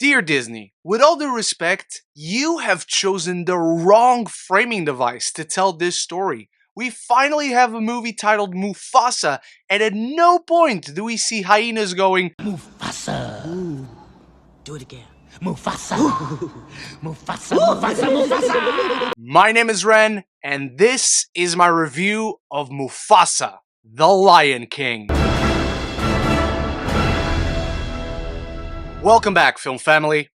Dear Disney, with all due respect, you have chosen the wrong framing device to tell this story. We finally have a movie titled Mufasa, and at no point do we see hyenas going, Mufasa. Ooh. Do it again. Mufasa. Mufasa, Mufasa, Mufasa. My name is Ren, and this is my review of Mufasa The Lion King. Welcome back, film family.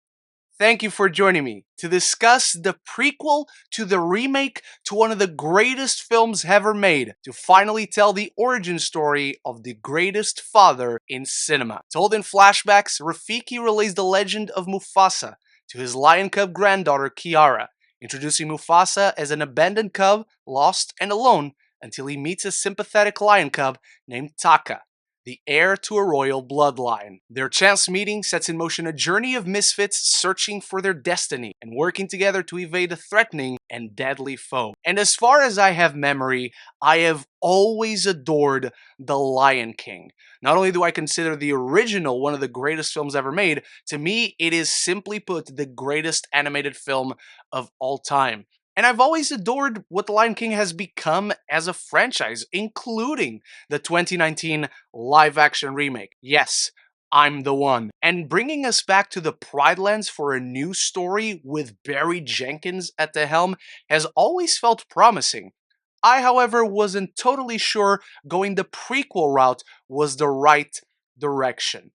Thank you for joining me to discuss the prequel to the remake to one of the greatest films ever made, to finally tell the origin story of the greatest father in cinema. Told in flashbacks, Rafiki relays the legend of Mufasa to his lion cub granddaughter Kiara, introducing Mufasa as an abandoned cub, lost and alone, until he meets a sympathetic lion cub named Taka, the heir to a royal bloodline. Their chance meeting sets in motion a journey of misfits searching for their destiny and working together to evade a threatening and deadly foe. And as far as I have memory, I have always adored The Lion King. Not only do I consider the original one of the greatest films ever made, to me it is simply put the greatest animated film of all time. And I've always adored what The Lion King has become as a franchise, including the 2019 live-action remake. Yes, I'm the one. And bringing us back to the Pride Lands for a new story with Barry Jenkins at the helm has always felt promising. I, however, wasn't totally sure going the prequel route was the right direction.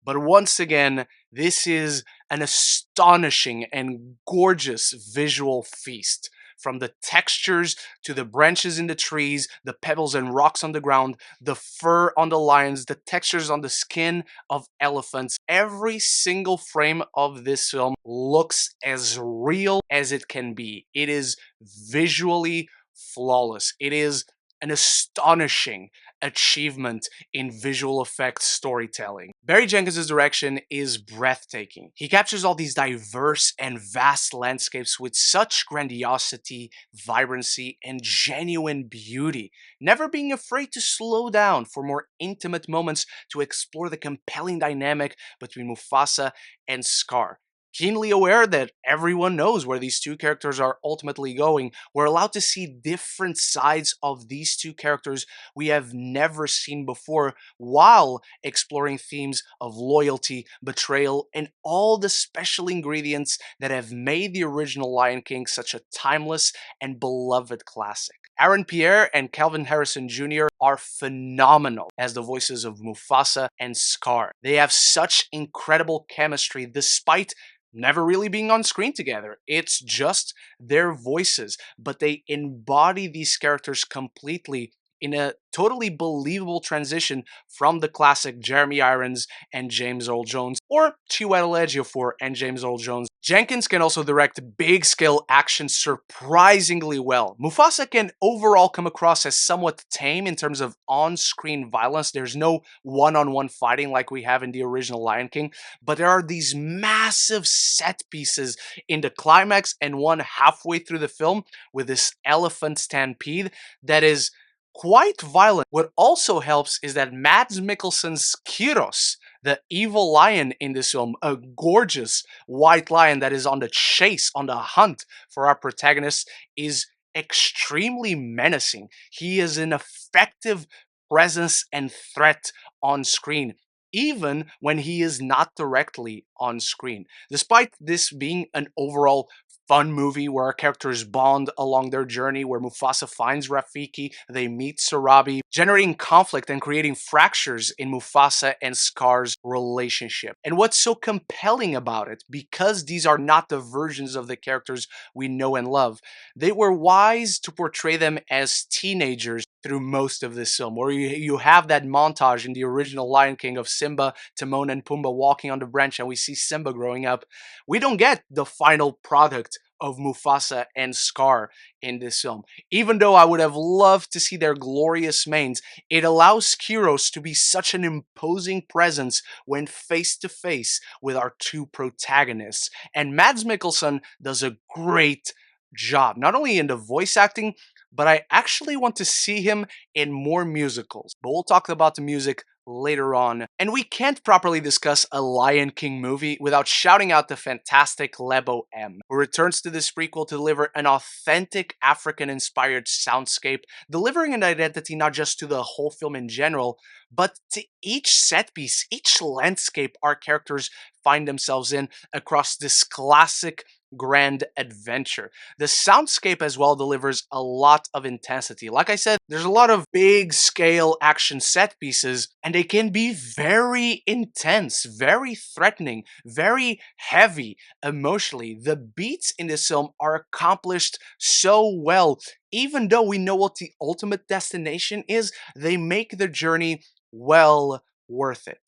But once again, this is an astonishing and gorgeous visual feast. From the textures to the branches in the trees, the pebbles and rocks on the ground, the fur on the lions, the textures on the skin of elephants, every single frame of this film looks as real as it can be. It is visually flawless. It is an astonishing achievement in visual effects storytelling. Barry Jenkins' direction is breathtaking. He captures all these diverse and vast landscapes with such grandiosity, vibrancy, and genuine beauty, never being afraid to slow down for more intimate moments to explore the compelling dynamic between Mufasa and Scar. Keenly aware that everyone knows where these two characters are ultimately going, we're allowed to see different sides of these two characters we have never seen before, while exploring themes of loyalty, betrayal, and all the special ingredients that have made the original Lion King such a timeless and beloved classic. Aaron Pierre and Kelvin Jr. are phenomenal as the voices of Mufasa and Scar. They have such incredible chemistry despite never really being on screen together. It's just their voices, but they embody these characters completely in a totally believable transition from the classic Jeremy Irons and James Earl Jones, or Chiwetel Ejiofor and James Earl Jones. Jenkins can also direct big-scale action surprisingly well. Mufasa can overall come across as somewhat tame in terms of on-screen violence. There's no one-on-one fighting like we have in the original Lion King, but there are these massive set pieces in the climax and one halfway through the film with this elephant stampede that is quite violent. What also helps is that Mads Mikkelsen's Kyros, the evil lion in this film, a gorgeous white lion that is on the chase, on the hunt for our protagonist, is extremely menacing. He is an effective presence and threat on screen, even when he is not directly on screen. Despite this being an overall fun movie where our characters bond along their journey, where Mufasa finds Rafiki, they meet Sarabi, generating conflict and creating fractures in Mufasa and Scar's relationship. And what's so compelling about it, because these are not the versions of the characters we know and love, they were wise to portray them as teenagers through most of this film, where you have that montage in the original Lion King of Simba, Timon, and Pumbaa walking on the branch, and we see Simba growing up. We don't get the final product of Mufasa and Scar in this film. Even though I would have loved to see their glorious manes, it allows Kyros to be such an imposing presence when face to face with our two protagonists. And Mads Mikkelsen does a great job, not only in the voice acting, but I actually want to see him in more musicals. But we'll talk about the music later on. And we can't properly discuss a Lion King movie without shouting out the fantastic Lebo M, who returns to this prequel to deliver an authentic African-inspired soundscape, delivering an identity not just to the whole film in general, but to each set piece, each landscape our characters find themselves in across this classic grand adventure. The soundscape as well delivers a lot of intensity. Like I said, there's a lot of big scale action set pieces, and they can be very intense, very threatening, very heavy emotionally. The beats in this film are accomplished so well. Even though we know what the ultimate destination is, they make the journey well worth it.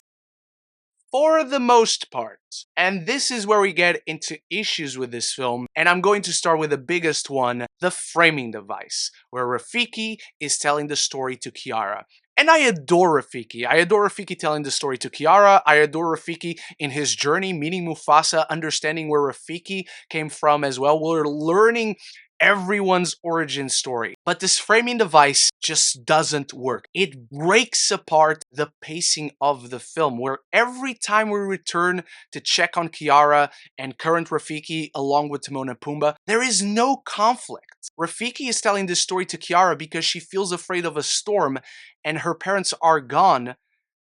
For the most part. And this is where we get into issues with this film, and I'm going to start with the biggest one, the framing device, where Rafiki is telling the story to Kiara. And I adore Rafiki. I adore Rafiki telling the story to Kiara. I adore Rafiki in his journey, meeting Mufasa, understanding where Rafiki came from as well. We're learning everyone's origin story. But this framing device just doesn't work. It breaks apart the pacing of the film, where every time we return to check on Kiara and current Rafiki along with Timon and Pumbaa, there is no conflict. Rafiki is telling this story to Kiara because she feels afraid of a storm and her parents are gone.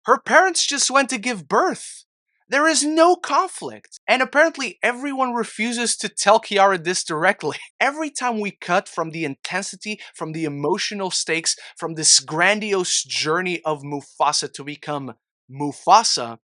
Her parents just went to give birth. There is no conflict. And apparently everyone refuses to tell Kiara this directly. Every time we cut from the intensity, from the emotional stakes, from this grandiose journey of Mufasa to become Mufasa,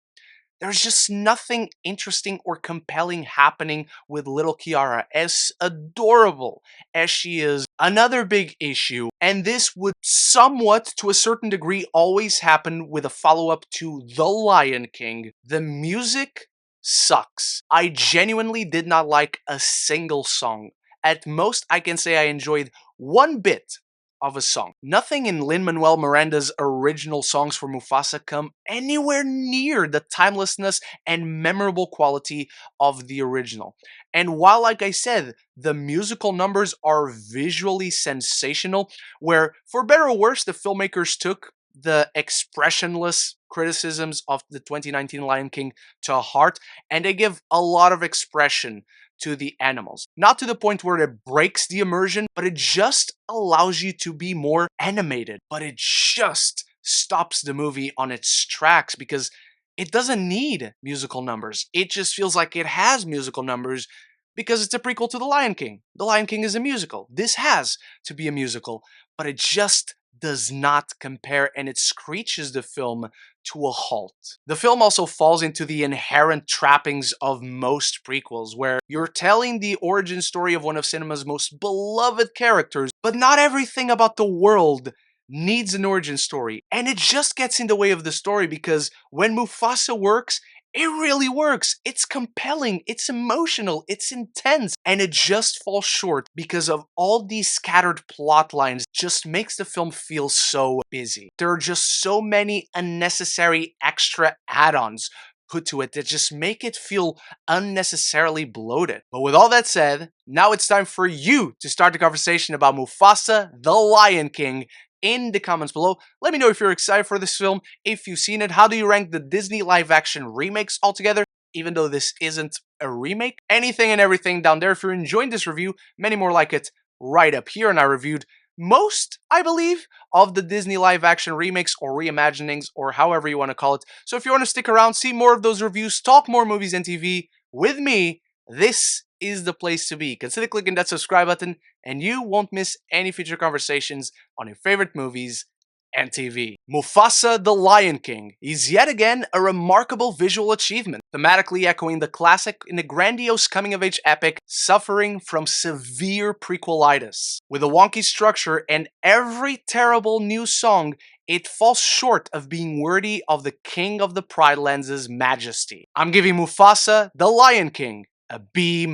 there's just nothing interesting or compelling happening with little Kiara, as adorable as she is. Another big issue, and this would somewhat, to a certain degree, always happen with a follow-up to The Lion King. The music sucks. I genuinely did not like a single song. At most, I can say I enjoyed one bit of a song. Nothing in Lin-Manuel Miranda's original songs for Mufasa come anywhere near the timelessness and memorable quality of the original. And while, like I said, the musical numbers are visually sensational, where, for better or worse, the filmmakers took the expressionless criticisms of the 2019 Lion King to heart, and they give a lot of expression to the animals. Not to the point where it breaks the immersion, but it just allows you to be more animated. But it just stops the movie on its tracks because it doesn't need musical numbers. It just feels like it has musical numbers because it's a prequel to The Lion King. The Lion King is a musical. This has to be a musical, but it just does not compare, and it screeches the film to a halt. The film also falls into the inherent trappings of most prequels, where you're telling the origin story of one of cinema's most beloved characters, but not everything about the world needs an origin story, and it just gets in the way of the story because when Mufasa works, it really works. It's compelling, it's emotional, it's intense, and it just falls short because of all these scattered plot lines. Just makes the film feel so busy. There are just so many unnecessary extra add-ons put to it that just make it feel unnecessarily bloated. But with all that said, now it's time for you to start the conversation about Mufasa The Lion King in the comments below. Let me know if you're excited for this film, if you've seen it, how do you rank the Disney live-action remakes altogether, even though this isn't a remake? Anything and everything down there. If you're enjoying this review, many more like it right up here, and I reviewed most, I believe, of the Disney live-action remakes or reimaginings, or however you want to call it. So if you want to stick around, see more of those reviews, talk more movies and TV with me, this is the place to be. Consider clicking that subscribe button, and you won't miss any future conversations on your favorite movies and TV. Mufasa The Lion King is yet again a remarkable visual achievement, thematically echoing the classic in a grandiose coming-of-age epic suffering from severe prequelitis. With a wonky structure and every terrible new song, it falls short of being worthy of the King of the Pride Lands' majesty. I'm giving Mufasa The Lion King a B-.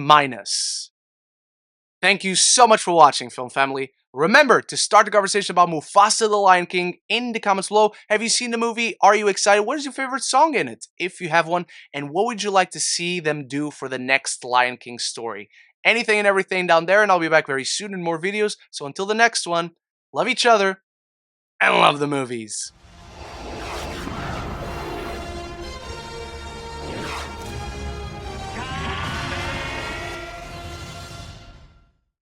Thank you so much for watching, film family. Remember to start the conversation about Mufasa The Lion King in the comments below. Have you seen the movie? Are you excited? What is your favorite song in it, if you have one? And what would you like to see them do for the next Lion King story? Anything and everything down there, and I'll be back very soon in more videos. So until the next one, love each other and love the movies.